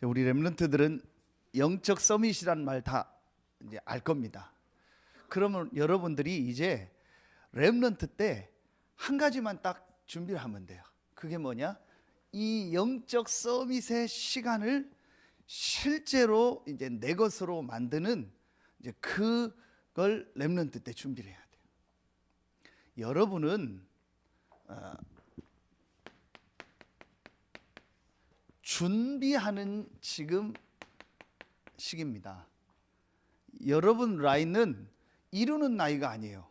우리 렘넌트들은 영적 서밋이란 말 다 이제 알 겁니다. 그러면 여러분들이 이제 렘넌트 때 한 가지만 딱 준비를 하면 돼요. 그게 뭐냐? 이 영적 서밋의 시간을 실제로 이제 내 것으로 만드는 이제 그걸 렘넌트 때 준비를 해야 돼요. 여러분은 준비하는 지금 시기입니다. 여러분 나이는 이루는 나이가 아니에요.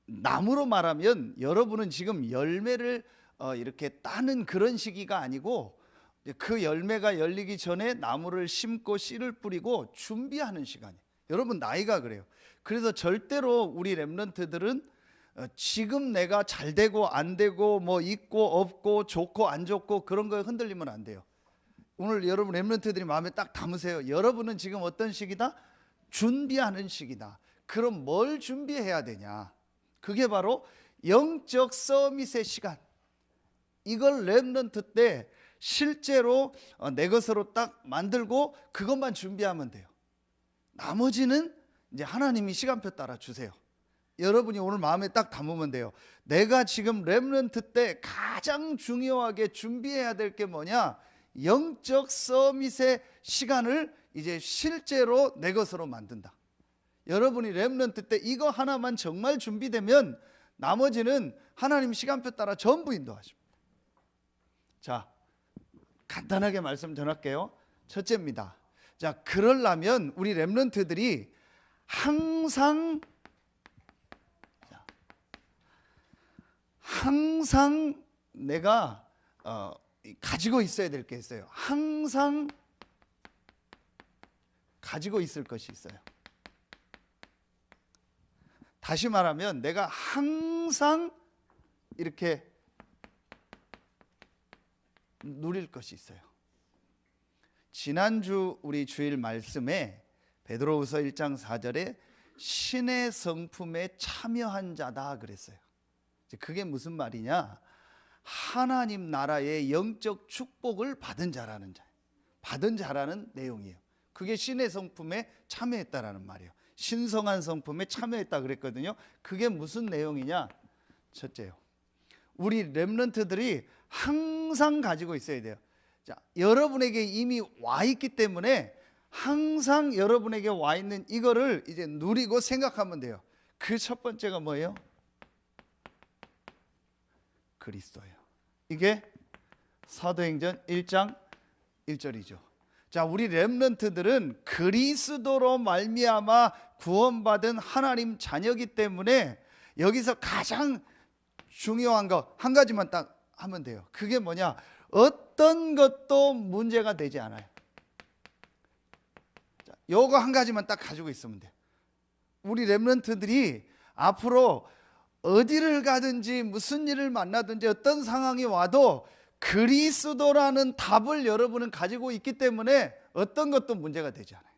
나무로 말하면 여러분은 지금 열매를 이렇게 따는 그런 시기가 아니고 그 열매가 열리기 전에 나무를 심고 씨를 뿌리고 준비하는 시간이에요. 여러분 나이가 그래요. 그래서 절대로 우리 렘넌트들은 지금 내가 잘 되고 안 되고 뭐 있고 없고 좋고 안 좋고 그런 거에 흔들리면 안 돼요. 오늘 여러분 렘넌트들이 마음에 딱 담으세요. 여러분은 지금 어떤 시기다? 준비하는 시기다. 그럼 뭘 준비해야 되냐? 그게 바로 영적 서밋의 시간. 이걸 렘넌트 때 실제로 내 것으로 딱 만들고 그것만 준비하면 돼요. 나머지는 이제 하나님이 시간표 따라 주세요. 여러분이 오늘 마음에 딱 담으면 돼요. 내가 지금 렘넌트 때 가장 중요하게 준비해야 될 게 뭐냐? 영적 서밋의 시간을 이제 실제로 내 것으로 만든다. 여러분이 렘넌트 때 이거 하나만 정말 준비되면 나머지는 하나님 시간표 따라 전부 인도하십니다. 자, 간단하게 말씀 전할게요. 첫째입니다. 자, 그러려면 우리 렘넌트들이 항상 내가 가지고 있어야 될 게 있어요. 항상 가지고 있을 것이 있어요. 다시 말하면 내가 항상 이렇게 누릴 것이 있어요. 지난주 우리 주일 말씀에 베드로후서 1장 4절에 신의 성품에 참여한 자다 그랬어요. 그게 무슨 말이냐? 하나님 나라의 영적 축복을 받은 자라는 자, 받은 자라는 내용이에요. 그게 신의 성품에 참여했다라는 말이에요. 신성한 성품에 참여했다 그랬거든요. 그게 무슨 내용이냐? 첫째요, 우리 렘넌트들이 항상 가지고 있어야 돼요. 자, 여러분에게 이미 와 있기 때문에 항상 여러분에게 와 있는 이거를 이제 누리고 생각하면 돼요. 그 첫 번째가 뭐예요? 그리스도예요. 이게 사도행전 1장 1절이죠. 자, 우리 렘넌트들은 그리스도로 말미암아 구원받은 하나님 자녀이기 때문에 여기서 가장 중요한 거 한 가지만 딱 하면 돼요. 그게 뭐냐? 어떤 것도 문제가 되지 않아요. 자, 요거 한 가지만 딱 가지고 있으면 돼요. 우리 렘넌트들이 앞으로 어디를 가든지 무슨 일을 만나든지 어떤 상황이 와도 그리스도라는 답을 여러분은 가지고 있기 때문에 어떤 것도 문제가 되지 않아요.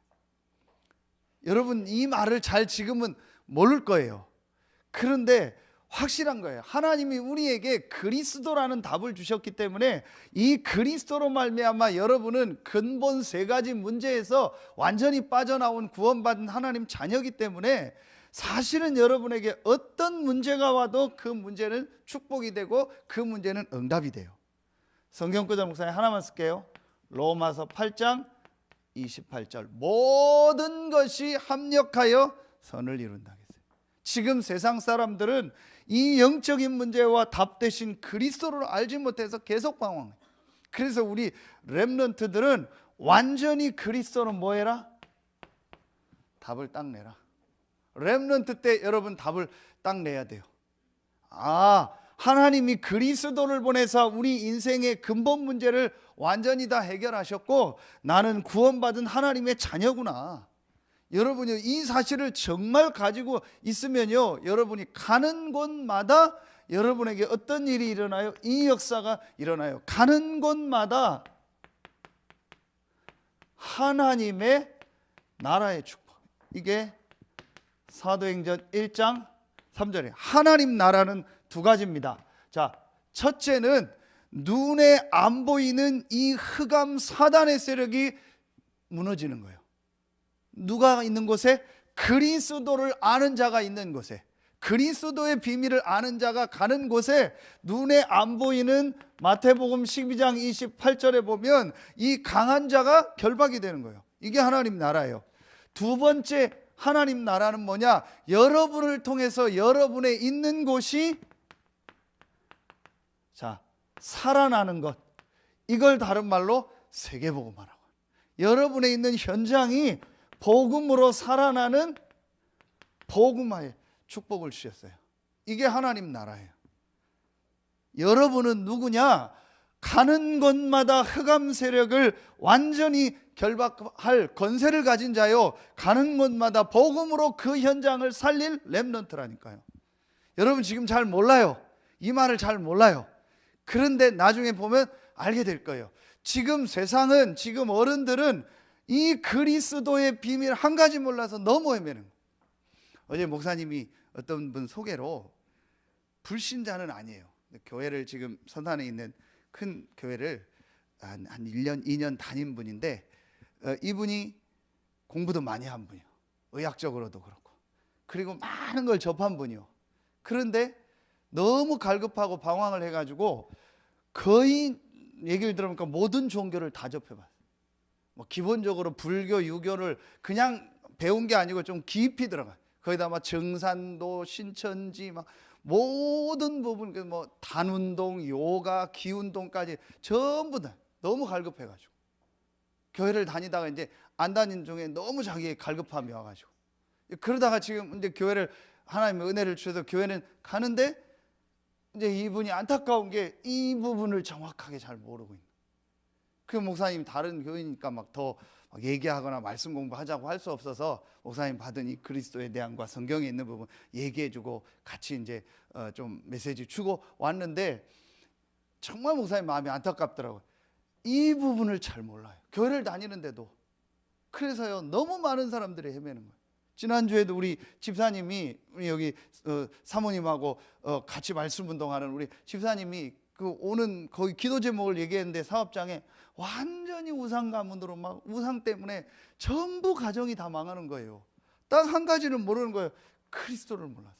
여러분 이 말을 잘 지금은 모를 거예요. 그런데 확실한 거예요. 하나님이 우리에게 그리스도라는 답을 주셨기 때문에 이 그리스도로 말미암아 여러분은 근본 세 가지 문제에서 완전히 빠져나온 구원받은 하나님 자녀이기 때문에 사실은 여러분에게 어떤 문제가 와도 그 문제는 축복이 되고 그 문제는 응답이 돼요. 성경구절 목사님 하나만 쓸게요. 로마서 8장 28절 모든 것이 합력하여 선을 이룬다 했어요. 지금 세상 사람들은 이 영적인 문제와 답 대신 그리스도를 알지 못해서 계속 방황해요. 그래서 우리 렘넌트들은 완전히 그리스도로 뭐 해라? 답을 딱 내라. 렘넌트 때 여러분 답을 딱 내야 돼요. 아, 하나님이 그리스도를 보내서 우리 인생의 근본 문제를 완전히 다 해결하셨고 나는 구원받은 하나님의 자녀구나. 여러분이 이 사실을 정말 가지고 있으면요, 여러분이 가는 곳마다 여러분에게 어떤 일이 일어나요? 이 역사가 일어나요. 가는 곳마다 하나님의 나라의 축복. 이게 사도행전 1장 3절에 하나님 나라는 두 가지입니다. 자, 첫째는 눈에 안 보이는 이 흑암 사단의 세력이 무너지는 거예요. 누가 있는 곳에? 그리스도를 아는 자가 있는 곳에, 그리스도의 비밀을 아는 자가 가는 곳에 눈에 안 보이는 마태복음 12장 28절에 보면 이 강한 자가 결박이 되는 거예요. 이게 하나님 나라예요. 두 번째 하나님 나라는 뭐냐? 여러분을 통해서 여러분의 있는 곳이 살아나는 것. 이걸 다른 말로 세계복음화라고. 여러분의 있는 현장이 복음으로 살아나는 복음화의 축복을 주셨어요. 이게 하나님 나라예요. 여러분은 누구냐? 가는 곳마다 흑암 세력을 완전히 결박할 권세를 가진 자요, 가는 곳마다 복음으로 그 현장을 살릴 렘넌트라니까요. 여러분 지금 잘 몰라요. 이 말을 잘 몰라요. 그런데 나중에 보면 알게 될 거예요. 지금 세상은, 지금 어른들은 이 그리스도의 비밀 한 가지 몰라서 너무 헤매는 거예요. 어제 목사님이 어떤 분 소개로, 불신자는 아니에요, 교회를 지금 선산에 있는 큰 교회를 한 1년 2년 다닌 분인데, 이분이 공부도 많이 한 분이요, 의학적으로도 그렇고, 그리고 많은 걸 접한 분이요. 그런데 너무 갈급하고 방황을 해가지고 거의 얘기를 들어보니까 모든 종교를 다 접해봤어요. 뭐 기본적으로 불교, 유교를 그냥 배운 게 아니고 좀 깊이 들어가요. 거기다 막 정산도, 신천지, 막 모든 부분, 뭐 단운동, 요가, 기운동까지 전부 다 너무 갈급해가지고 교회를 다니다가 이제 안 다닌 중에 너무 자기의 갈급함이 와가지고, 그러다가 지금 이제 교회를, 하나님의 은혜를 주셔서 교회는 가는데, 이제 이분이 안타까운 게 이 부분을 정확하게 잘 모르고 있는. 그 목사님 다른 교회니까 막 더 얘기하거나 말씀 공부하자고 할 수 없어서 목사님 받은 이 그리스도의 대안과 성경에 있는 부분 얘기해주고 같이 이제 좀 메시지 주고 왔는데, 정말 목사님 마음이 안타깝더라고요. 이 부분을 잘 몰라요, 교회를 다니는데도. 그래서요, 너무 많은 사람들이 헤매는 거예요. 지난주에도 우리 집사님이, 우리 여기 사모님하고 같이 말씀 운동하는 우리 집사님이 그 오는 거기 기도 제목을 얘기했는데, 사업장에 완전히 우상 가문으로 막 우상 때문에 전부 가정이 다 망하는 거예요. 딱 한 가지는 모르는 거예요. 그리스도를 몰라서.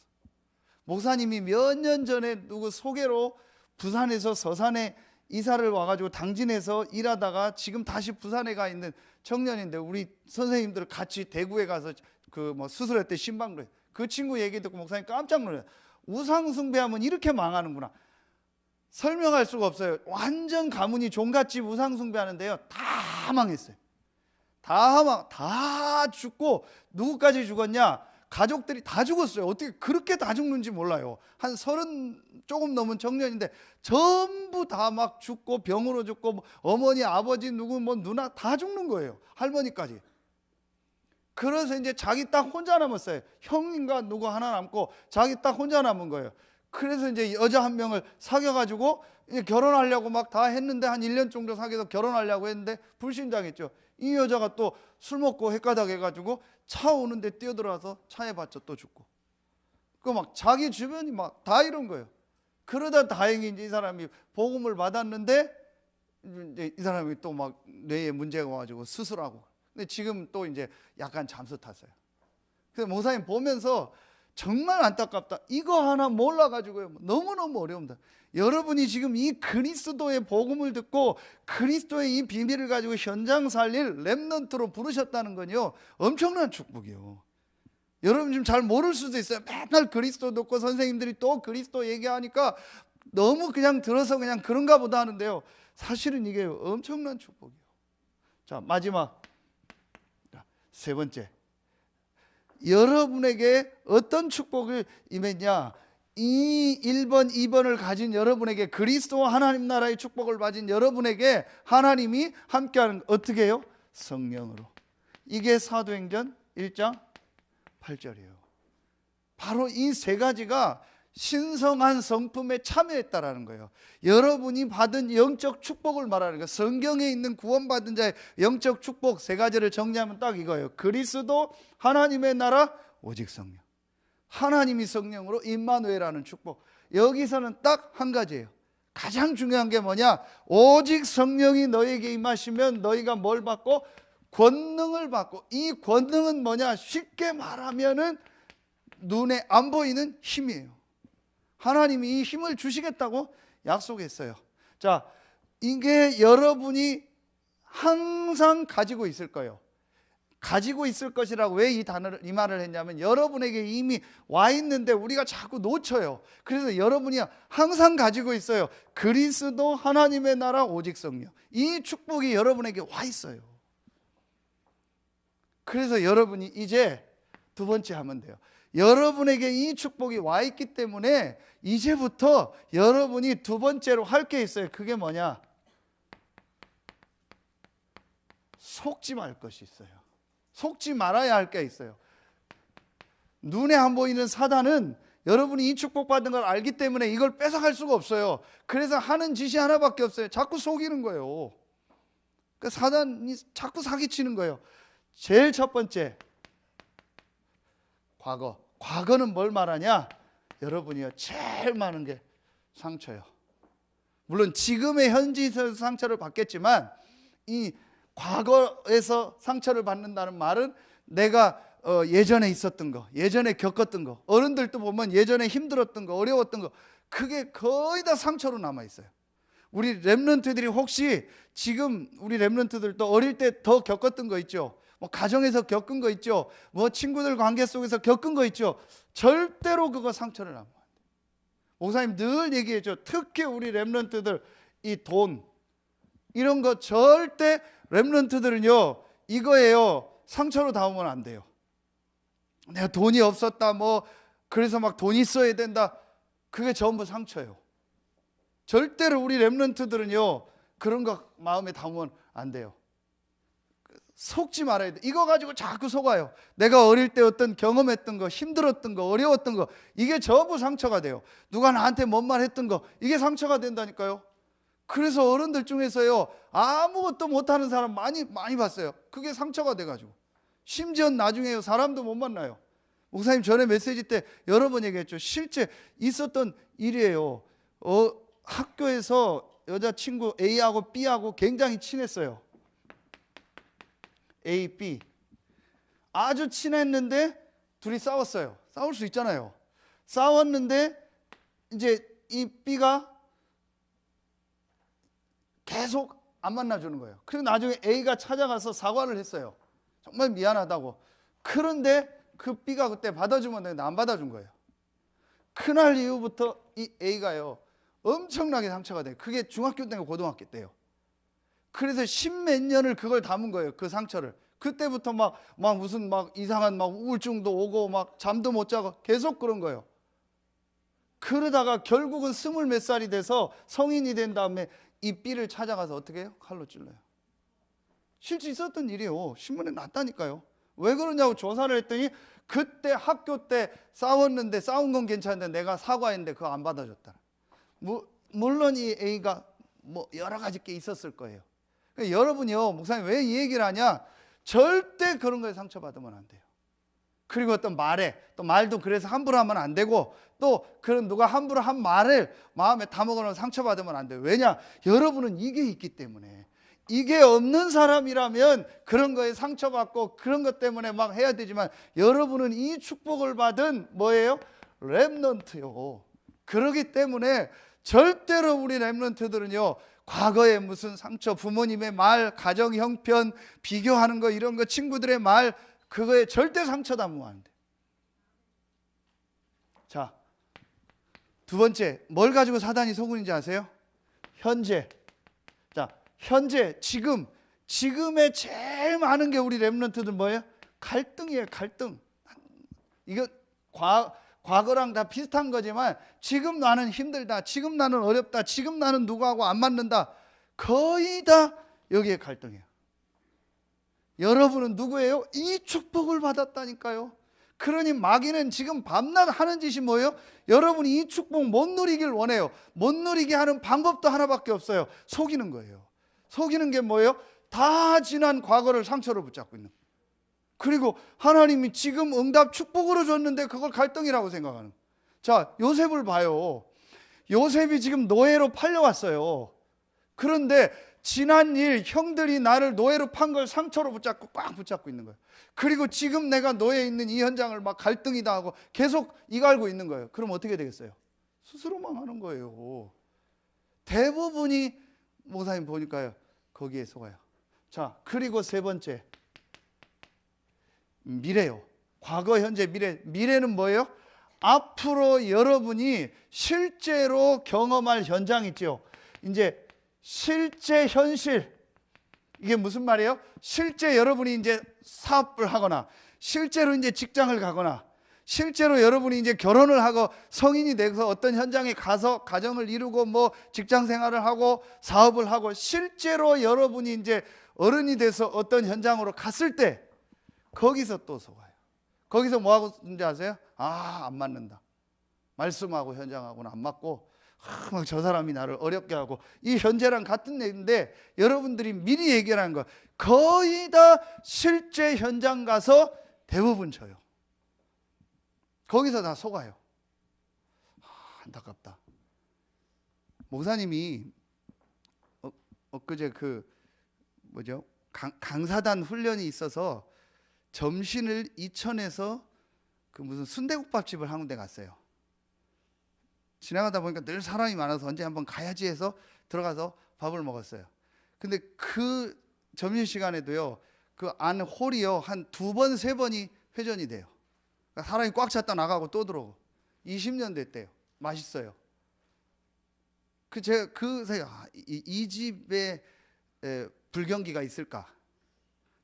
목사님이 몇 년 전에 누구 소개로 부산에서 서산에 이사를 와가지고 당진에서 일하다가 지금 다시 부산에 가 있는 청년인데, 우리 선생님들 같이 대구에 가서 그 뭐 수술할 때 신방로 해요. 그 친구 얘기 듣고 목사님 깜짝 놀라요. 우상 숭배하면 이렇게 망하는구나. 설명할 수가 없어요. 완전 가문이 종갓집 우상 숭배하는데요, 다 망했어요. 다 죽고, 누구까지 죽었냐? 가족들이 다 죽었어요. 어떻게 그렇게 다 죽는지 몰라요. 한 30 조금 넘은 청년인데 전부 다 막 죽고, 병으로 죽고, 뭐 어머니, 아버지, 누구 뭐 누나 다 죽는 거예요. 할머니까지. 그래서 이제 자기 딱 혼자 남았어요. 형인가 누구 하나 남고 자기 딱 혼자 남은 거예요. 그래서 이제 여자 한 명을 사귀어가지고 이제 결혼하려고 막 다 했는데, 한 1년 정도 사귀어서 결혼하려고 했는데 불신당했죠. 이 여자가 또 술 먹고 헷가닥 해가지고 차 오는데 뛰어들어와서 차에 받쳐 또 죽고. 그 막 자기 주변이 막 다 이런 거예요. 그러다 다행히 이제 이 사람이 복음을 받았는데, 이제 이 사람이 또 막 뇌에 문제가 와가지고 수술하고. 근데 지금 또 이제 약간 잠수 탔어요. 그래서 목사님 보면서 정말 안타깝다. 이거 하나 몰라가지고요, 너무너무 어려움다. 여러분이 지금 이 그리스도의 복음을 듣고 그리스도의 이 비밀을 가지고 현장 살릴 렘넌트로 부르셨다는 건요, 엄청난 축복이에요. 여러분 지금 잘 모를 수도 있어요. 맨날 그리스도 듣고 선생님들이 또 그리스도 얘기하니까 너무 그냥 들어서 그냥 그런가 보다 하는데요, 사실은 이게 엄청난 축복이에요. 자, 마지막 세 번째, 여러분에게 어떤 축복을 임했냐? 이 1번, 2번을 가진 여러분에게, 그리스도와 하나님 나라의 축복을 가진 여러분에게 하나님이 함께하는, 어떻게 해요? 성령으로. 이게 사도행전 1장 8절이에요. 바로 이 세 가지가 신성한 성품에 참여했다라는 거예요. 여러분이 받은 영적 축복을 말하는 거예요. 성경에 있는 구원받은 자의 영적 축복 세 가지를 정리하면 딱 이거예요. 그리스도, 하나님의 나라, 오직 성령. 하나님이 성령으로 임마누엘이라는 축복. 여기서는 딱 한 가지예요. 가장 중요한 게 뭐냐? 오직 성령이 너에게 임하시면 너희가 뭘 받고? 권능을 받고. 이 권능은 뭐냐? 쉽게 말하면은 눈에 안 보이는 힘이에요. 하나님이 이 힘을 주시겠다고 약속했어요. 자, 이게 여러분이 항상 가지고 있을 거예요. 가지고 있을 것이라고 왜 이 말을 했냐면, 여러분에게 이미 와 있는데 우리가 자꾸 놓쳐요. 그래서 여러분이 항상 가지고 있어요. 그리스도, 하나님의 나라, 오직 성령. 이 축복이 여러분에게 와 있어요. 그래서 여러분이 이제 두 번째 하면 돼요. 여러분에게 이 축복이 와 있기 때문에 이제부터 여러분이 두 번째로 할 게 있어요. 그게 뭐냐? 속지 말 것이 있어요. 속지 말아야 할 게 있어요. 눈에 안 보이는 사단은 여러분이 이 축복받은 걸 알기 때문에 이걸 뺏어갈 수가 없어요. 그래서 하는 짓이 하나밖에 없어요. 자꾸 속이는 거예요. 그러니까 사단이 자꾸 사기치는 거예요. 제일 첫 번째, 과거. 과거는 뭘 말하냐? 여러분이요, 제일 많은 게 상처요. 물론 지금의 현지에서 상처를 받겠지만, 이 과거에서 상처를 받는다는 말은 내가 예전에 있었던 거, 예전에 겪었던 거, 어른들도 보면 예전에 힘들었던 거, 어려웠던 거, 그게 거의 다 상처로 남아 있어요. 우리 렘넌트들이 혹시 지금 우리 렘넌트들도 어릴 때 더 겪었던 거 있죠? 뭐 가정에서 겪은 거 있죠? 뭐 친구들 관계 속에서 겪은 거 있죠? 절대로 그거 상처를 남아. 목사님 늘 얘기해줘. 특히 우리 렘넌트들 이 돈 이런 거 절대 렘넌트들은요 이거예요. 상처로 담으면 안 돼요. 내가 돈이 없었다 뭐 그래서 막 돈 있어야 된다. 그게 전부 상처예요. 절대로 우리 렘넌트들은요 그런 거 마음에 담으면 안 돼요. 속지 말아야 돼. 이거 가지고 자꾸 속아요. 내가 어릴 때 어떤 경험했던 거, 힘들었던 거, 어려웠던 거, 이게 전부 상처가 돼요. 누가 나한테 뭔 말 했던 거, 이게 상처가 된다니까요. 그래서 어른들 중에서요 아무것도 못하는 사람 많이 봤어요. 그게 상처가 돼가지고 심지어 나중에요 사람도 못 만나요. 목사님 전에 메시지 때 여러 번 얘기했죠. 실제 있었던 일이에요. 학교에서 여자친구 A하고 B하고 굉장히 친했어요. A, B 아주 친했는데 둘이 싸웠어요. 싸울 수 있잖아요. 싸웠는데 이제 이 B가 계속 안 만나주는 거예요. 그리고 나중에 A가 찾아가서 사과를 했어요. 정말 미안하다고. 그런데 그 B가 그때 받아주면 되는데 안 받아준 거예요. 그날 이후부터 이 A가요 엄청나게 상처가 돼요. 그게 중학교 때고 고등학교 때요. 그래서 십몇 년을 그걸 담은 거예요. 그 상처를. 그때부터 막 무슨 막 이상한 막 우울증도 오고 막 잠도 못 자고 계속 그런 거예요. 그러다가 결국은 20몇 살이 돼서 성인이 된 다음에 이 B를 찾아가서 어떻게 해요? 칼로 찔러요. 실제 있었던 일이에요. 신문에 났다니까요. 왜 그러냐고 조사를 했더니 그때 학교 때 싸웠는데 싸운 건 괜찮은데 내가 사과했는데 그거 안 받아줬다. 물론 이 A가 뭐 여러 가지 게 있었을 거예요. 그러니까 여러분이요, 목사님 왜 이 얘기를 하냐? 절대 그런 거에 상처받으면 안 돼요. 그리고 어떤 말에 또 말도 그래서 함부로 하면 안 되고 또 그런 누가 함부로 한 말을 마음에 담아놓으면 상처받으면 안 돼요. 왜냐? 여러분은 이게 있기 때문에. 이게 없는 사람이라면 그런 거에 상처받고 그런 것 때문에 막 해야 되지만 여러분은 이 축복을 받은 뭐예요? 렘넌트요. 그렇기 때문에 절대로 우리 렘넌트들은요 과거에 무슨 상처, 부모님의 말, 가정 형편, 비교하는 거 이런 거 친구들의 말 그거에 절대 상처 담으면 안 돼. 자, 두 번째 뭘 가지고 사단이 속은지 아세요? 현재. 자, 현재 지금에 제일 많은 게 우리 렘넌트들 뭐예요? 갈등이에요. 갈등. 이거 과거랑 다 비슷한 거지만 지금 나는 힘들다, 지금 나는 어렵다, 지금 나는 누구하고 안 맞는다, 거의 다 여기에 갈등이에요. 여러분은 누구예요? 이 축복을 받았다니까요. 그러니 마귀는 지금 밤낮 하는 짓이 뭐예요? 여러분이 이 축복 못 누리길 원해요. 못 누리게 하는 방법도 하나밖에 없어요. 속이는 거예요. 속이는 게 뭐예요? 다 지난 과거를 상처로 붙잡고 있는 거예요. 그리고 하나님이 지금 응답 축복으로 줬는데 그걸 갈등이라고 생각하는 거예요. 자, 요셉을 봐요. 요셉이 지금 노예로 팔려왔어요. 그런데 지난 일 형들이 나를 노예로 판 걸 상처로 붙잡고 꽉 붙잡고 있는 거예요. 그리고 지금 내가 노예에 있는 이 현장을 막 갈등이 당하고 계속 이갈고 있는 거예요. 그럼 어떻게 되겠어요? 스스로 망하는 거예요. 대부분이 목사님 보니까요, 거기에 속아요. 자, 그리고 세 번째, 미래요. 과거, 현재, 미래. 미래는 뭐예요? 앞으로 여러분이 실제로 경험할 현장 있죠. 이제 실제 현실, 이게 무슨 말이에요? 실제 여러분이 이제 사업을 하거나, 실제로 이제 직장을 가거나, 실제로 여러분이 이제 결혼을 하고 성인이 돼서 어떤 현장에 가서 가정을 이루고 뭐 직장 생활을 하고 사업을 하고, 실제로 여러분이 이제 어른이 돼서 어떤 현장으로 갔을 때 거기서 또 속아요. 거기서 뭐하고 있는지 아세요? 안 맞는다. 말씀하고 현장하고는 안 맞고, 막 저 사람이 나를 어렵게 하고, 이 현재랑 같은 얘기인데 여러분들이 미리 얘기하는 거 거의 다 실제 현장 가서 대부분 져요. 거기서 다 속아요. 안타깝다. 목사님이 엊그제 강사단 훈련이 있어서 점심을 이천에서 무슨 순대국밥집을 한 군데 갔어요. 지나가다 보니까 늘 사람이 많아서 언제 한번 가야지 해서 들어가서 밥을 먹었어요. 근데 그 점심시간에도요, 그 안 홀이요, 한 2번, 3번이 회전이 돼요. 그러니까 사람이 꽉 찼다 나가고 또 들어오고. 20년 됐대요. 맛있어요. 제가 이 집에 불경기가 있을까?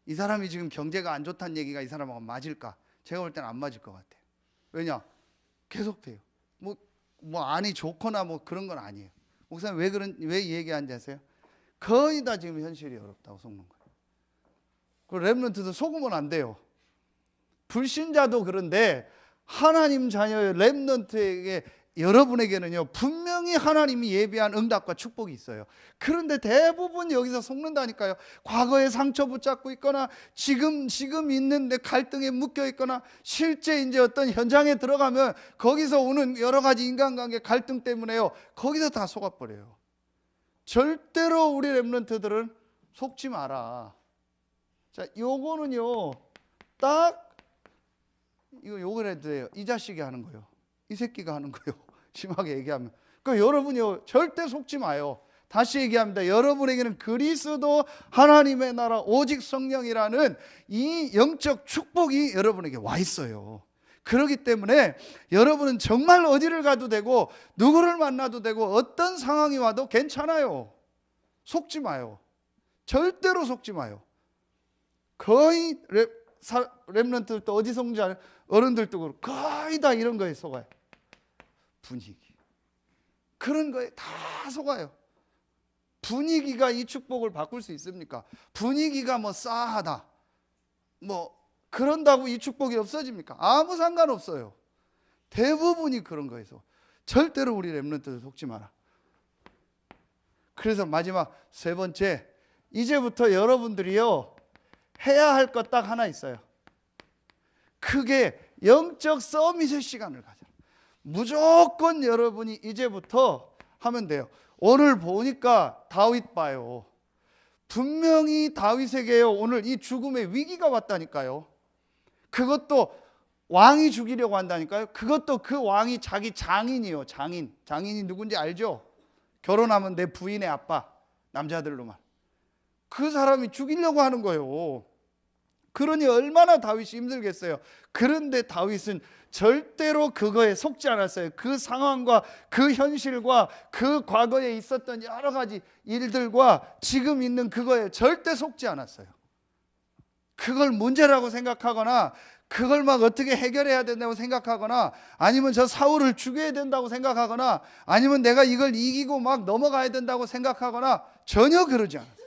이 사람이 지금 경제가 안 좋다는 얘기가 이 사람하고 맞을까? 제가 볼 때는 안 맞을 것 같아요. 왜냐? 계속돼요. 뭐 안이 좋거나 뭐 그런 건 아니에요. 목사님 왜 얘기하는지 아세요? 거의 다 지금 현실이 어렵다고 속는 거예요. 그 렘넌트도 속으면 안 돼요. 불신자도 그런데 하나님 자녀의 렘넌트에게, 여러분에게는요 분명히 하나님이 예비한 응답과 축복이 있어요. 그런데 대부분 여기서 속는다니까요. 과거에 상처 붙잡고 있거나 지금 있는데 갈등에 묶여 있거나, 실제 이제 어떤 현장에 들어가면 거기서 오는 여러 가지 인간관계 갈등 때문에요, 거기서 다 속아버려요. 절대로 우리 렘넌트들은 속지 마라. 자, 요거는요 딱 이거 욕을 해도 돼요. 이 자식이 하는 거예요. 이 새끼가 하는 거예요. 심하게 얘기하면. 그러니까 여러분이요 절대 속지 마요. 다시 얘기합니다. 여러분에게는 그리스도 하나님의 나라 오직 성령이라는 이 영적 축복이 여러분에게 와 있어요. 그렇기 때문에 여러분은 정말 어디를 가도 되고 누구를 만나도 되고 어떤 상황이 와도 괜찮아요. 속지 마요. 절대로 속지 마요. 거의 렘넌트들도 어디 속는지 알아요? 어른들도 그렇고 거의 다 이런 거에 속아요. 분위기, 그런 거에 다 속아요. 분위기가 이 축복을 바꿀 수 있습니까? 분위기가 뭐 싸하다, 뭐 그런다고 이 축복이 없어집니까? 아무 상관없어요. 대부분이 그런 거에서 절대로 우리 렘넌트들 속지 마라. 그래서 마지막 세 번째, 이제부터 여러분들이요 해야 할 것 딱 하나 있어요. 크게 영적 서밋의 시간을 가져. 무조건 여러분이 이제부터 하면 돼요. 오늘 보니까 다윗 봐요. 분명히 다윗에게요 오늘 이 죽음의 위기가 왔다니까요. 그것도 왕이 죽이려고 한다니까요. 그것도 그 왕이 자기 장인이요. 장인이 누군지 알죠? 결혼하면 내 부인의 아빠, 남자들로만. 그 사람이 죽이려고 하는 거예요. 그러니 얼마나 다윗이 힘들겠어요. 그런데 다윗은 절대로 그거에 속지 않았어요. 그 상황과 그 현실과 그 과거에 있었던 여러 가지 일들과 지금 있는 그거에 절대 속지 않았어요. 그걸 문제라고 생각하거나 그걸 막 어떻게 해결해야 된다고 생각하거나, 아니면 저 사울을 죽여야 된다고 생각하거나, 아니면 내가 이걸 이기고 막 넘어가야 된다고 생각하거나, 전혀 그러지 않았어요.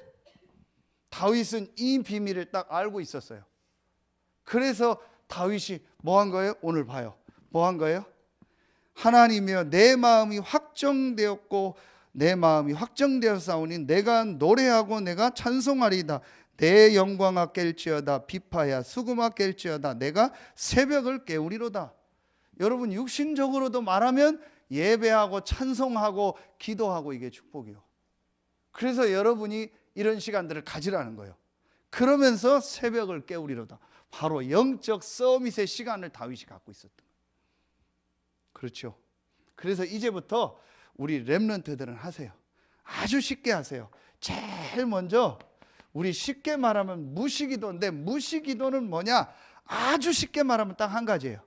다윗은 이 비밀을 딱 알고 있었어요. 그래서 다윗이 뭐 한 거예요? 오늘 봐요. 뭐 한 거예요? 하나님이여 내 마음이 확정되었고 내 마음이 확정되었사오니 내가 노래하고 내가 찬송하리이다. 내 영광아 깰지어다. 비파야 수금아 깰지어다. 내가 새벽을 깨우리로다. 여러분 육신적으로도 말하면 예배하고 찬송하고 기도하고 이게 축복이요. 그래서 여러분이 이런 시간들을 가지라는 거예요. 그러면서 새벽을 깨우리로다. 바로 영적 서밋의 시간을 다윗이 갖고 있었던 거예요. 그렇죠. 그래서 이제부터 우리 렘넌트들은 하세요. 아주 쉽게 하세요. 제일 먼저 우리 쉽게 말하면 무시기도인데, 무시기도는 뭐냐? 아주 쉽게 말하면 딱 한 가지예요.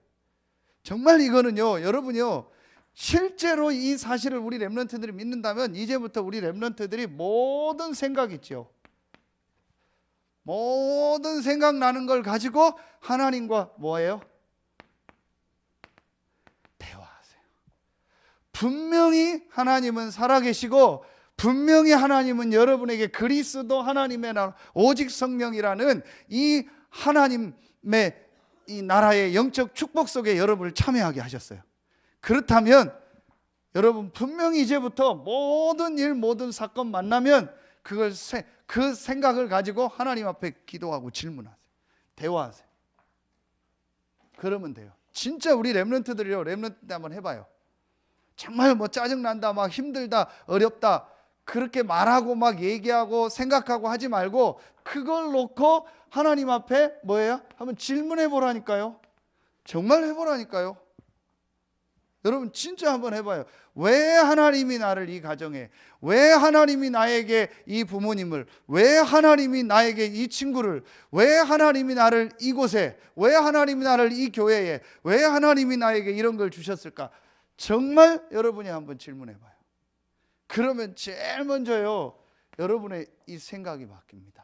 정말 이거는요, 여러분요, 실제로 이 사실을 우리 렘넌트들이 믿는다면 이제부터 우리 렘넌트들이 모든 생각 있죠. 모든 생각나는 걸 가지고 하나님과 뭐예요? 대화하세요. 분명히 하나님은 살아계시고 분명히 하나님은 여러분에게 그리스도 하나님의 나라 오직 성령이라는 이 하나님의 이 나라의 영적 축복 속에 여러분을 참여하게 하셨어요. 그렇다면 여러분 분명히 이제부터 모든 일 모든 사건 만나면 그 생각을 가지고 하나님 앞에 기도하고 질문하세요. 대화하세요. 그러면 돼요. 진짜 우리 렘넌트들이요, 렘넌트 때 한번 해봐요. 정말 뭐 짜증난다, 막 힘들다, 어렵다 그렇게 말하고 막 얘기하고 생각하고 하지 말고 그걸 놓고 하나님 앞에 뭐예요? 한번 질문해 보라니까요. 정말 해보라니까요. 여러분 진짜 한번 해봐요. 왜 하나님이 나를 이 가정에, 왜 하나님이 나에게 이 부모님을, 왜 하나님이 나에게 이 친구를, 왜 하나님이 나를 이곳에, 왜 하나님이 나를 이 교회에, 왜 하나님이 나에게 이런 걸 주셨을까? 정말 여러분이 한번 질문해봐요. 그러면 제일 먼저요, 여러분의 이 생각이 바뀝니다.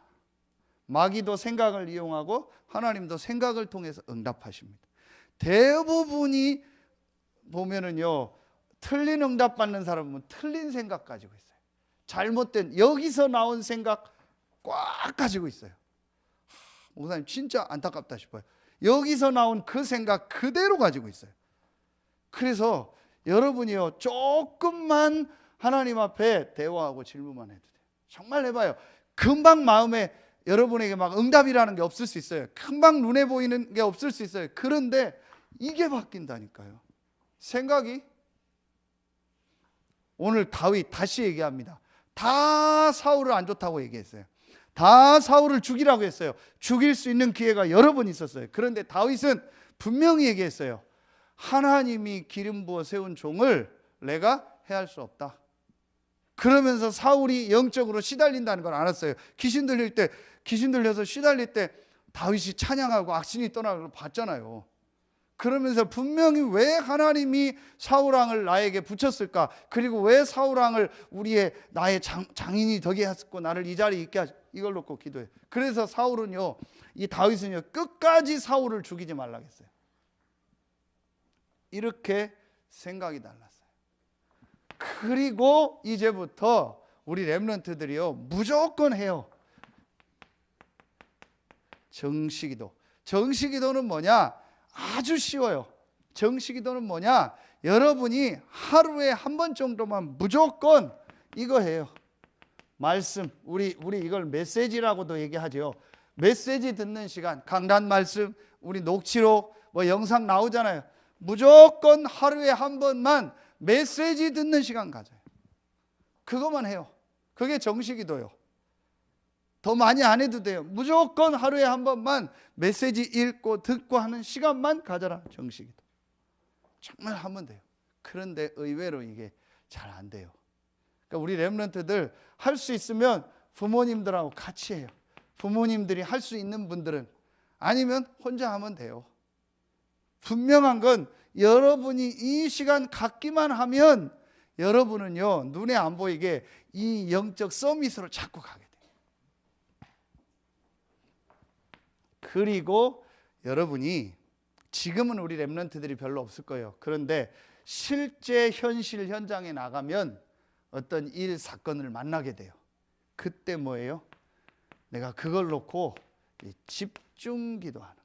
마귀도 생각을 이용하고 하나님도 생각을 통해서 응답하십니다. 대부분이 보면은요, 틀린 응답 받는 사람은 틀린 생각 가지고 있어요. 잘못된 여기서 나온 생각 꽉 가지고 있어요. 목사님 진짜 안타깝다 싶어요. 여기서 나온 그 생각 그대로 가지고 있어요. 그래서 여러분이요, 조금만 하나님 앞에 대화하고 질문만 해도 돼요. 정말 해봐요. 금방 마음에 여러분에게 막 응답이라는 게 없을 수 있어요. 금방 눈에 보이는 게 없을 수 있어요. 그런데 이게 바뀐다니까요. 생각이. 오늘 다윗 다시 얘기합니다. 다 사울을 안 좋다고 얘기했어요. 다 사울을 죽이라고 했어요. 죽일 수 있는 기회가 여러 번 있었어요. 그런데 다윗은 분명히 얘기했어요. 하나님이 기름 부어 세운 종을 내가 해할 수 없다. 그러면서 사울이 영적으로 시달린다는 걸 알았어요. 귀신 들려서 시달릴 때 다윗이 찬양하고 악신이 떠나는 걸 봤잖아요. 그러면서 분명히 왜 하나님이 사울왕을 나에게 붙였을까? 그리고 왜 사울왕을 나의 장인이 되게 했고 나를 이 자리에 있게 하셨을까? 이걸 놓고 기도해. 그래서 사울은요, 이 다윗은요, 끝까지 사울을 죽이지 말라고 했어요. 이렇게 생각이 달랐어요. 그리고 이제부터 우리 렘넌트들이요, 무조건 해요. 정시기도. 정시기도는 뭐냐? 아주 쉬워요. 정시기도는 뭐냐? 여러분이 하루에 한 번 정도만 무조건 이거 해요. 말씀, 우리 이걸 메시지라고도 얘기하죠. 메시지 듣는 시간, 강단 말씀, 우리 녹취록, 뭐 영상 나오잖아요. 무조건 하루에 한 번만 메시지 듣는 시간 가져요. 그것만 해요. 그게 정시기도요. 더 많이 안 해도 돼요. 무조건 하루에 한 번만 메시지 읽고 듣고 하는 시간만 가져라. 정시기도. 정말 하면 돼요. 그런데 의외로 이게 잘 안 돼요. 그러니까 우리 렘넌트들 할 수 있으면 부모님들하고 같이 해요. 부모님들이 할 수 있는 분들은, 아니면 혼자 하면 돼요. 분명한 건 여러분이 이 시간 갖기만 하면 여러분은요, 눈에 안 보이게 이 영적 서밋으로 자꾸 가게 돼요. 그리고 여러분이, 지금은 우리 렘넌트들이 별로 없을 거예요. 그런데 실제 현실 현장에 나가면 어떤 일 사건을 만나게 돼요. 그때 뭐예요? 내가 그걸 놓고 집중 기도하는 거예요.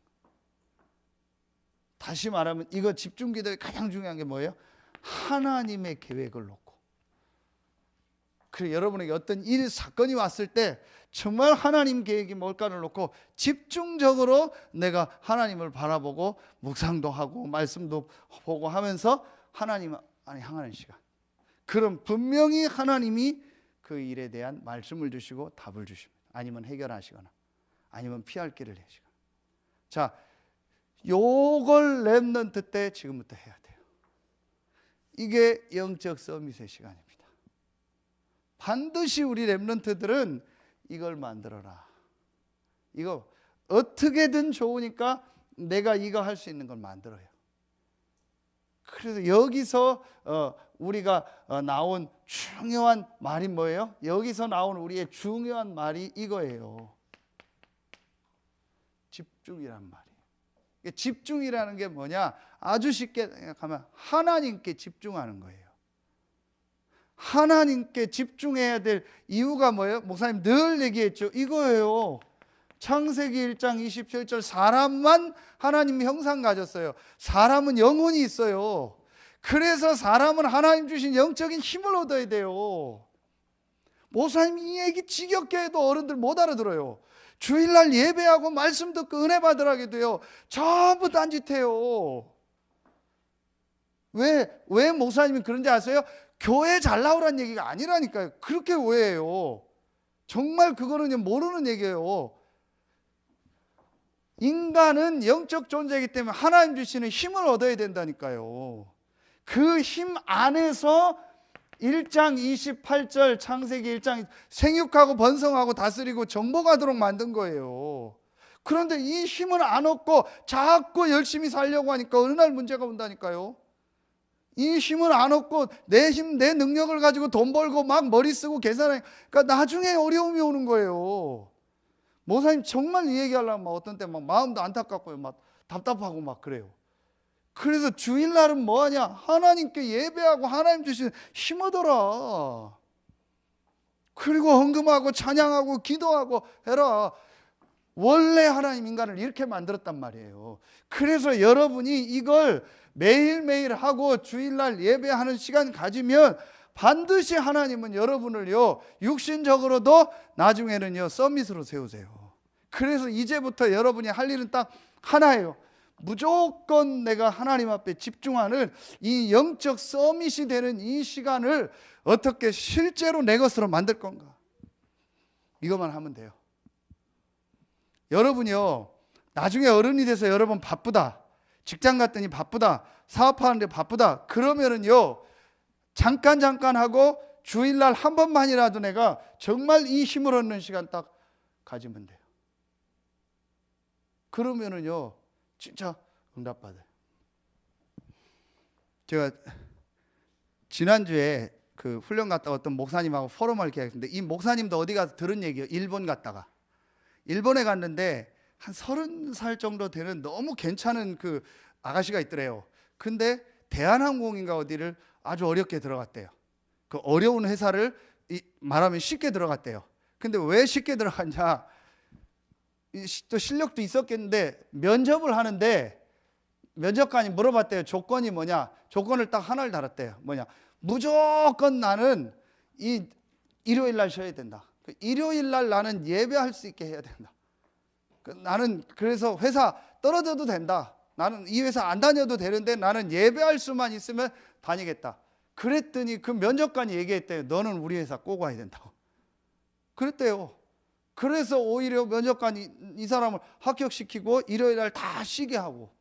다시 말하면 이거 집중 기도의 가장 중요한 게 뭐예요? 하나님의 계획을 놓고. 그리고 여러분에게 어떤 일 사건이 왔을 때 정말 하나님 계획이 뭘까를 놓고 집중적으로 내가 하나님을 바라보고 묵상도 하고 말씀도 보고 하면서 하나님 향하는 시간. 그럼 분명히 하나님이 그 일에 대한 말씀을 주시고 답을 주십니다. 아니면 해결하시거나 아니면 피할 길을 내시거나. 자, 요걸 렘넌트 때 지금부터 해야 돼요. 이게 영적 서밋의 시간입니다. 반드시 우리 렘넌트들은 이걸 만들어라. 이거 어떻게든 좋으니까 내가 이거 할 수 있는 걸 만들어요. 그래서 여기서 우리가 나온 중요한 말이 뭐예요? 여기서 나온 우리의 중요한 말이 이거예요. 집중이란 말이에요. 집중이라는 게 뭐냐? 아주 쉽게 생각하면 하나님께 집중하는 거예요. 하나님께 집중해야 될 이유가 뭐예요? 목사님 늘 얘기했죠. 이거예요. 창세기 1장 27절 사람만 하나님 형상 가졌어요. 사람은 영혼이 있어요. 그래서 사람은 하나님 주신 영적인 힘을 얻어야 돼요. 목사님 이 얘기 지겹게 해도 어른들 못 알아들어요. 주일날 예배하고 말씀 듣고 은혜 받으라게 돼요. 전부 딴짓해요. 왜 목사님이 그런지 아세요? 교회 잘 나오라는 얘기가 아니라니까요. 그렇게 오해해요. 정말 그거는 모르는 얘기예요. 인간은 영적 존재이기 때문에 하나님 주시는 힘을 얻어야 된다니까요. 그 힘 안에서 1장 28절 창세기 1장 생육하고 번성하고 다스리고 정복하도록 만든 거예요. 그런데 이 힘을 안 얻고 자꾸 열심히 살려고 하니까 어느 날 문제가 온다니까요. 이 힘을 안 얻고 내 힘, 내 능력을 가지고 돈 벌고 막 머리 쓰고 계산하니까 나중에 어려움이 오는 거예요. 목사님 정말 이 얘기하려면 어떤 때 막 마음도 안타깝고요. 막 답답하고 막 그래요. 그래서 주일날은 뭐하냐? 하나님께 예배하고 하나님 주신 힘 얻어라. 그리고 헌금하고 찬양하고 기도하고 해라. 원래 하나님 인간을 이렇게 만들었단 말이에요. 그래서 여러분이 이걸 매일매일 하고 주일날 예배하는 시간 가지면 반드시 하나님은 여러분을요 육신적으로도 나중에는요 서밋으로 세우세요. 그래서 이제부터 여러분이 할 일은 딱 하나예요. 무조건 내가 하나님 앞에 집중하는 이 영적 서밋이 되는 이 시간을 어떻게 실제로 내 것으로 만들 건가? 이것만 하면 돼요. 여러분이요 나중에 어른이 돼서 여러분 바쁘다, 직장 갔더니 바쁘다, 사업하는데 바쁘다 그러면은요 잠깐 하고 주일날 한 번만이라도 내가 정말 이 힘을 얻는 시간 딱 가지면 돼요. 그러면은요 진짜 응답받아요. 제가 지난주에 그 훈련 갔다가 어떤 목사님하고 포럼을 계획했는데 이 목사님도 어디 가서 들은 얘기예요. 일본 갔다가 일본에 갔는데 한 30살 정도 되는 너무 괜찮은 그 아가씨가 있더래요. 근데 대한항공인가 어디를 아주 어렵게 들어갔대요. 그 어려운 회사를 말하면 쉽게 들어갔대요. 근데 왜 쉽게 들어갔냐? 또 실력도 있었겠는데 면접을 하는데 면접관이 물어봤대요. 조건이 뭐냐? 조건을 딱 하나를 달았대요. 뭐냐? 무조건 나는 이 일요일 날 쉬어야 된다. 일요일 날 나는 예배할 수 있게 해야 된다. 나는 그래서 회사 떨어져도 된다. 나는 이 회사 안 다녀도 되는데 나는 예배할 수만 있으면 다니겠다. 그랬더니 그 면접관이 얘기했대요. 너는 우리 회사 꼭 와야 된다고. 그랬대요. 그래서 오히려 면접관이 이 사람을 합격시키고 일요일 날 다 쉬게 하고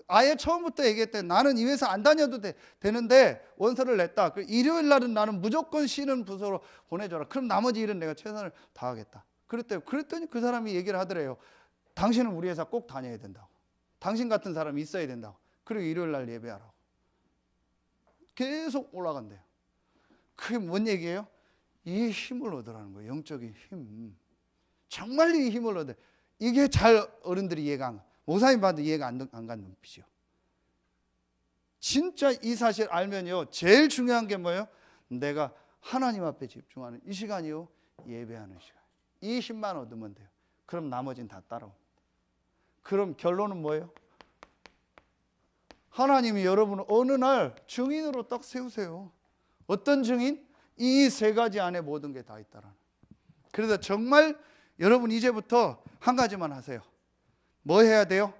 아예 처음부터 얘기했대요. 나는 이 회사 안 다녀도 되는데 원서를 냈다. 일요일 날은 나는 무조건 쉬는 부서로 보내줘라. 그럼 나머지 일은 내가 최선을 다하겠다. 그랬대요. 그랬더니 그 사람이 얘기를 하더래요. 당신은 우리 회사 꼭 다녀야 된다고. 당신 같은 사람이 있어야 된다고. 그리고 일요일 날 예배하라고. 계속 올라간대요. 그게 뭔 얘기예요? 이 힘을 얻으라는 거예요. 영적인 힘. 정말 이 힘을 얻어요. 이게 잘 어른들이 이해가 안 가. 목사님 봐도 이해가 안 가는 눈빛이요. 진짜 이 사실 알면요. 제일 중요한 게 뭐예요? 내가 하나님 앞에 집중하는 이 시간이요. 예배하는 시간. 이 힘만 얻으면 돼요. 그럼 나머지는 다 따라옵니다. 그럼 결론은 뭐예요? 하나님이 여러분을 어느 날 증인으로 딱 세우세요. 어떤 증인? 이 세 가지 안에 모든 게 다 있다라는. 그래서 정말 여러분 이제부터 한 가지만 하세요. 뭐 해야 돼요?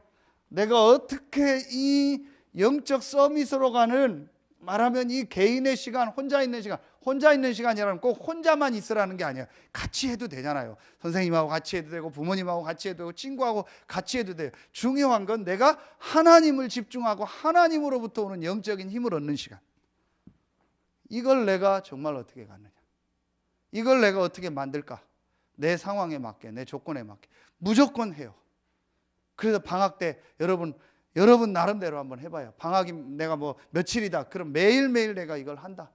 내가 어떻게 이 영적 서밋으로 가는 말하면 이 개인의 시간, 혼자 있는 시간이라는 꼭 혼자만 있으라는 게 아니에요. 같이 해도 되잖아요. 선생님하고 같이 해도 되고, 부모님하고 같이 해도 되고, 친구하고 같이 해도 돼요. 중요한 건 내가 하나님을 집중하고 하나님으로부터 오는 영적인 힘을 얻는 시간. 이걸 내가 정말 어떻게 갖느냐, 이걸 내가 어떻게 만들까? 내 상황에 맞게, 내 조건에 맞게 무조건 해요. 그래서 방학 때 여러분 나름대로 한번 해봐요. 방학이 내가 뭐 며칠이다, 그럼 매일매일 내가 이걸 한다,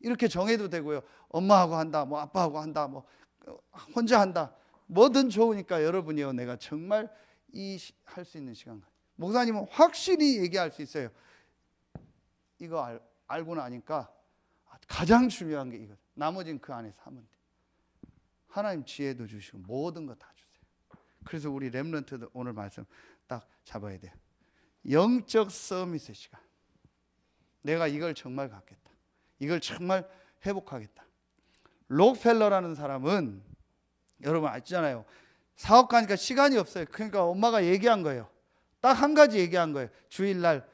이렇게 정해도 되고요. 엄마하고 한다, 뭐 아빠하고 한다, 뭐 혼자 한다, 뭐든 좋으니까 여러분이요, 내가 정말 이 할 수 있는 시간, 목사님은 확실히 얘기할 수 있어요. 이거 알고 나니까 가장 중요한 게 이거, 나머지는 그 안에서 하면 돼. 하나님 지혜도 주시고 모든 거 다 주세요. 그래서 우리 렘넌트들 오늘 말씀 딱 잡아야 돼요. 영적 서밋의 시간. 내가 이걸 정말 갖겠다, 이걸 정말 회복하겠다. 록펠러라는 사람은 여러분 아시잖아요. 사업가니까 시간이 없어요. 그러니까 엄마가 얘기한 거예요. 딱 한 가지 얘기한 거예요. 주일날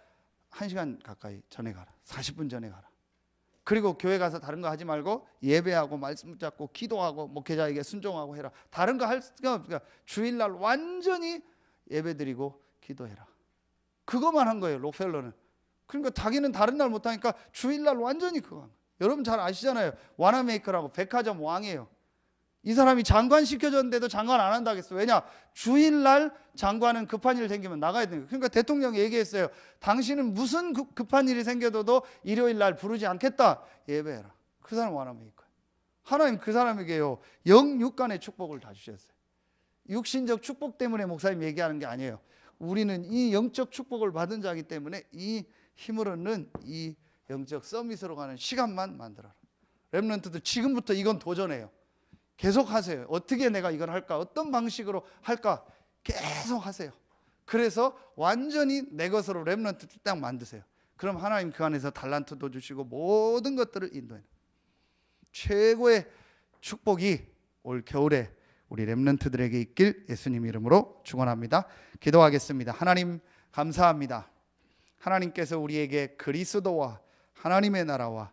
1시간 가까이 전에 가라, 40분 전에 가라. 그리고 교회 가서 다른 거 하지 말고 예배하고 말씀 잡고 기도하고 목회자에게 순종하고 해라. 다른 거 할 수가 없으니까 주일날 완전히 예배드리고 기도해라. 그것만 한 거예요, 록펠러는. 그러니까 자기는 다른 날 못하니까 주일날 완전히 그거 한 거예요. 여러분 잘 아시잖아요. 와나메이커라고 백화점 왕이에요. 이 사람이 장관 시켜줬는데도 장관 안 한다 하겠어요. 왜냐? 주일날 장관은 급한 일 생기면 나가야 되니까. 그러니까 대통령이 얘기했어요. 당신은 무슨 급한 일이 생겨도 일요일날 부르지 않겠다, 예배해라. 그 사람 와나메이커. 하나님 그 사람에게요, 영육간의 축복을 다 주셨어요. 육신적 축복 때문에 목사님 얘기하는 게 아니에요. 우리는 이 영적 축복을 받은 자이기 때문에 이 힘을 얻는 이 영적 서밋으로 가는 시간만 만들어라. 렘넌트도 지금부터 이건 도전해요. 계속 하세요. 어떻게 내가 이걸 할까? 어떤 방식으로 할까? 계속 하세요. 그래서 완전히 내 것으로 렘넌트 딱 만드세요. 그럼 하나님 그 안에서 달란트도 주시고 모든 것들을 인도해요. 최고의 축복이 올 겨울에 우리 렘넌트들에게 있길 예수님 이름으로 축원합니다. 기도하겠습니다. 하나님 감사합니다. 하나님께서 우리에게 그리스도와 하나님의 나라와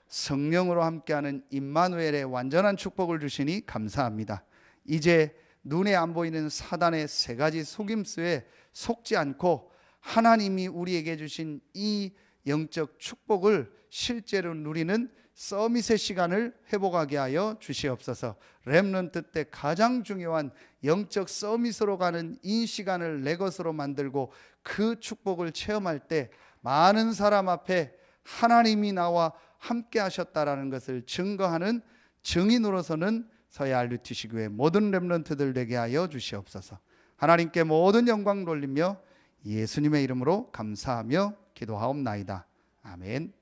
성령으로 함께하는 임마누엘의 완전한 축복을 주시니 감사합니다. 이제 눈에 안 보이는 사단의 세 가지 속임수에 속지 않고 하나님이 우리에게 주신 이 영적 축복을 실제로 누리는 서밋의 시간을 회복하게 하여 주시옵소서. 렘넌트 때 가장 중요한 영적 서밋으로 가는 이 시간을 내 것으로 만들고 그 축복을 체험할 때 많은 사람 앞에 하나님이 나와 함께 하셨다라는 것을 증거하는 증인으로서는 서해 RUTC 교회 모든 렘넌트들 되게 하여 주시옵소서. 하나님께 모든 영광 돌리며 예수님의 이름으로 감사하며 기도하옵나이다. 아멘.